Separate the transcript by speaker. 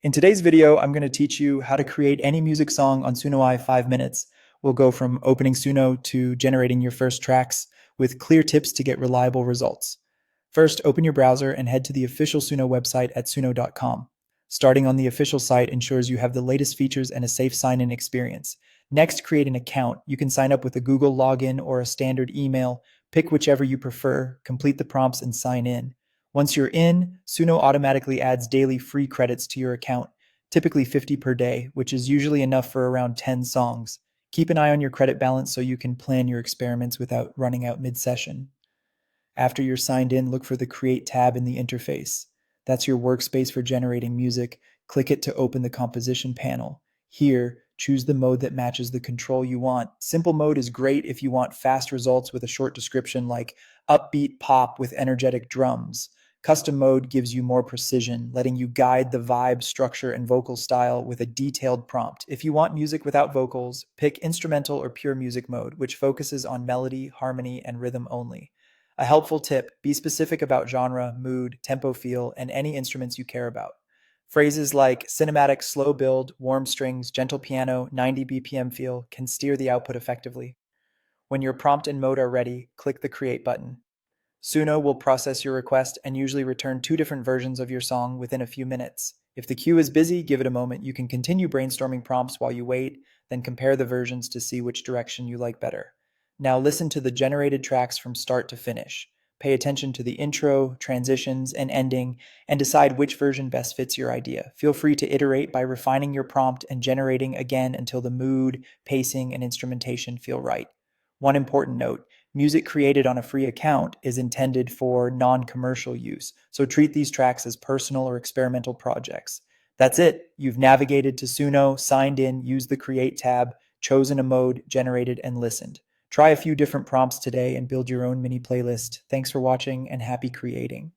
Speaker 1: In today's video, I'm going to teach you how to create any music song on Sunoai 5 minutes. We'll go from opening Suno to generating your first tracks with clear tips to get reliable results. First, open your browser and head to the official Suno website at suno.com. Starting on the official site ensures you have the latest features and a safe sign-in experience. Next, create an account. You can sign up with a Google login or a standard email. Pick whichever you prefer, complete the prompts, and sign in. Once you're in, Suno automatically adds daily free credits to your account, typically 50 per day, which is usually enough for around 10 songs. Keep an eye on your credit balance so you can plan your experiments without running out mid-session. After you're signed in, look for the Create tab in the interface. That's your workspace for generating music. Click it to open the composition panel. Here, choose the mode that matches the control you want. Simple mode is great if you want fast results with a short description like upbeat pop with energetic drums. Custom mode gives you more precision, letting you guide the vibe, structure, and vocal style with a detailed prompt. If you want music without vocals, pick instrumental or pure music mode, which focuses on melody, harmony, and rhythm only. A helpful tip: be specific about genre, mood, tempo feel, and any instruments you care about. Phrases like cinematic slow build, warm strings, gentle piano, 90 BPM feel can steer the output effectively. When your prompt and mode are ready, click the Create button. Suno will process your request and usually return two different versions of your song within a few minutes. If the queue is busy, give it a moment. You can continue brainstorming prompts while you wait, then compare the versions to see which direction you like better. Now listen to the generated tracks from start to finish. Pay attention to the intro, transitions, and ending, and decide which version best fits your idea. Feel free to iterate by refining your prompt and generating again until the mood, pacing, and instrumentation feel right. One important note: music created on a free account is intended for non-commercial use, so treat these tracks as personal or experimental projects. That's it. You've navigated to Suno, signed in, used the Create tab, chosen a mode, generated, and listened. Try a few different prompts today and build your own mini playlist. Thanks for watching and happy creating.